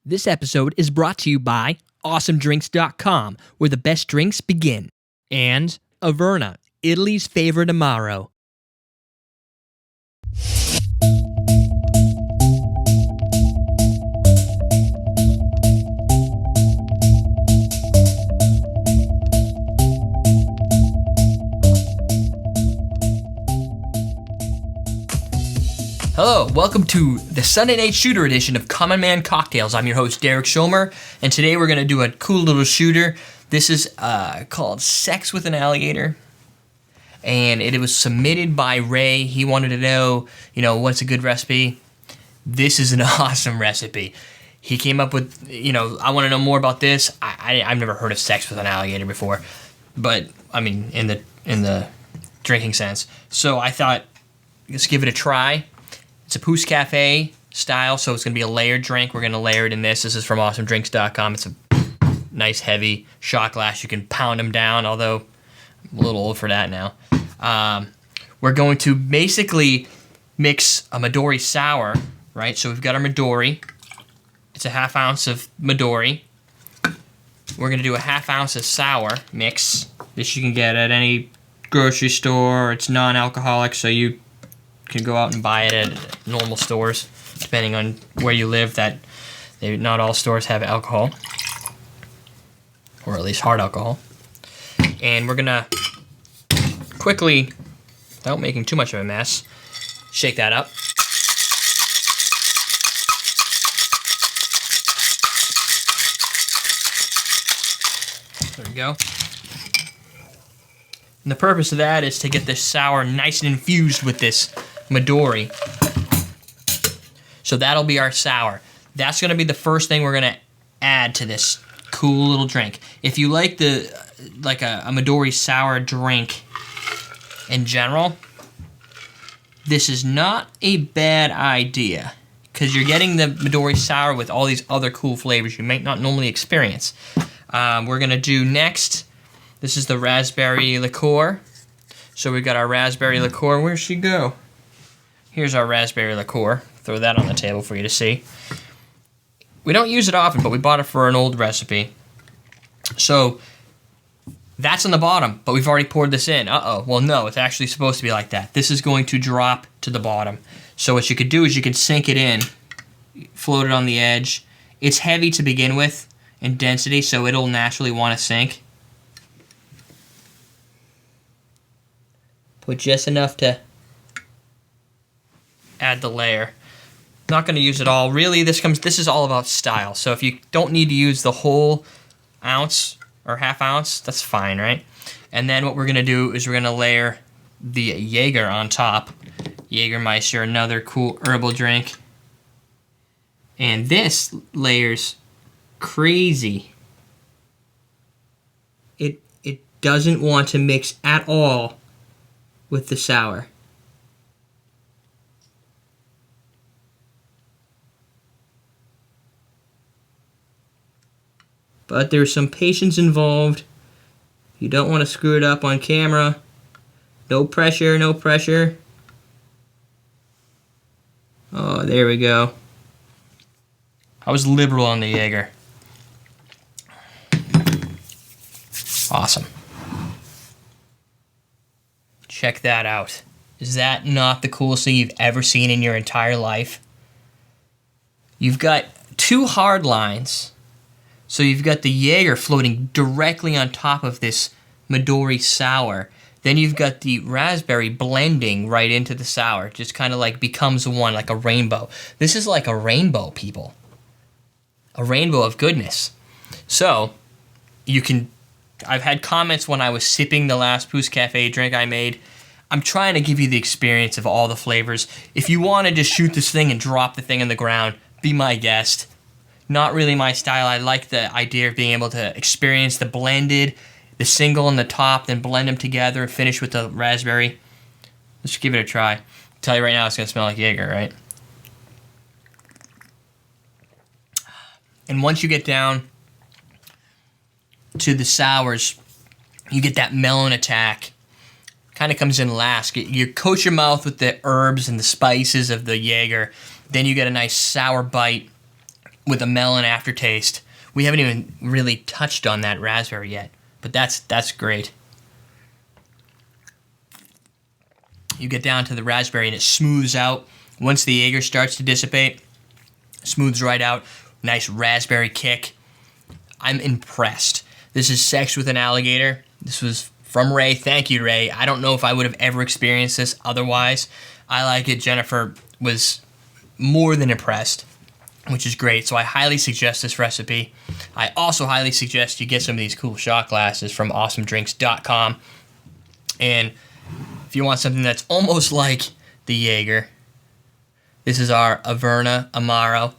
This episode is brought to you by AwesomeDrinks.com, where the best drinks begin, and Averna, Italy's favorite Amaro. Hello, welcome to the Sunday Night Shooter edition of Common Man Cocktails. I'm your host, Derek Schomer, and today we're going to do a cool little shooter. This is called Sex with an Alligator, and it was submitted by Ray. He wanted to know, what's a good recipe? This is an awesome recipe. He came up with, I want to know more about this. I've never heard of sex with an alligator before, but, in the drinking sense. So I thought, let's give it a try. It's a pousse-cafe style, so it's going to be a layered drink. We're going to layer it in this. This is from AwesomeDrinks.com. It's a nice, heavy shot glass. You can pound them down, although I'm a little old for that now. We're going to basically mix a Midori sour, right? So we've got our Midori. It's a half ounce of Midori. We're going to do a half ounce of sour mix. This you can get at any grocery store. It's non-alcoholic, so you can go out and buy it at normal stores, depending on where you live. Not all stores have alcohol, or at least hard alcohol. And we're gonna quickly, without making too much of a mess, shake that up. There we go. And the purpose of that is to get this sour nice and infused with this Midori. So that'll be our sour. That's going to be the first thing we're going to add to this cool little drink. If you like a Midori sour drink in general, this is not a bad idea, because you're getting the Midori sour with all these other cool flavors you might not normally experience. We're going to do next, this is the raspberry liqueur. So we've got our raspberry liqueur. Where'd she go? Here's our raspberry liqueur. Throw that on the table for you to see. We don't use it often, but we bought it for an old recipe. So that's on the bottom, but we've already poured this in. Well, no, it's actually supposed to be like that. This is going to drop to the bottom. So what you could do is you could sink it in, float it on the edge. It's heavy to begin with in density, so it'll naturally want to sink. Put just enough to add the layer. Not going to use it all. Really, this is all about style. So if you don't need to use the whole ounce or half ounce, that's fine, right? And then what we're going to do is we're going to layer the Jaeger on top. Jagermeister, another cool herbal drink. And this layers crazy. It doesn't want to mix at all with the sour. But there's some patience involved. You don't want to screw it up on camera. No pressure, no pressure. Oh, there we go. I was liberal on the Jaeger. Awesome. Check that out. Is that not the coolest thing you've ever seen in your entire life? You've got two hard lines. So you've got the Jaeger floating directly on top of this Midori sour. Then you've got the raspberry blending right into the sour. Just kind of like becomes one, like a rainbow. This is like a rainbow, people. A rainbow of goodness. So I've had comments when I was sipping the last pousse-cafe drink I made. I'm trying to give you the experience of all the flavors. If you want to just shoot this thing and drop the thing in the ground, be my guest. Not really my style. I like the idea of being able to experience the blended, the single on the top, then blend them together and finish with the raspberry. Let's give it a try. I'll tell you right now, it's going to smell like Jaeger, right? And once you get down to the sours, you get that melon attack. Kind of comes in last. You coat your mouth with the herbs and the spices of the Jaeger. Then you get a nice sour bite. with a melon aftertaste. We haven't even really touched on that raspberry yet, but that's great. You get down to the raspberry and it smooths out. Once the Jaeger starts to dissipate, smooths right out. Nice raspberry kick. I'm impressed. This is Sex with an Alligator. This was from Ray. Thank you, Ray. I don't know if I would have ever experienced this otherwise. I like it. Jennifer was more than impressed, which is great. So I highly suggest this recipe. I also highly suggest you get some of these cool shot glasses from awesomedrinks.com. And if you want something that's almost like the Jaeger, this is our Averna Amaro.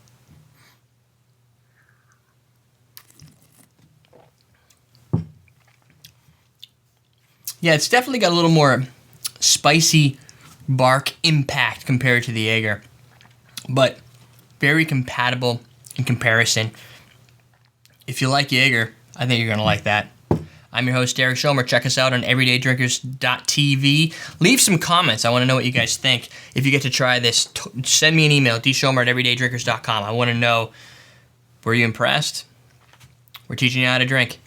Yeah, it's definitely got a little more spicy bark impact compared to the Jaeger, but very compatible in comparison. If you like Jaeger, I think you're going to like that. I'm your host, Derek Schomer. Check us out on everydaydrinkers.tv. Leave some comments. I want to know what you guys think. If you get to try this, send me an email, dschomer@everydaydrinkers.com. I want to know, were you impressed? We're teaching you how to drink.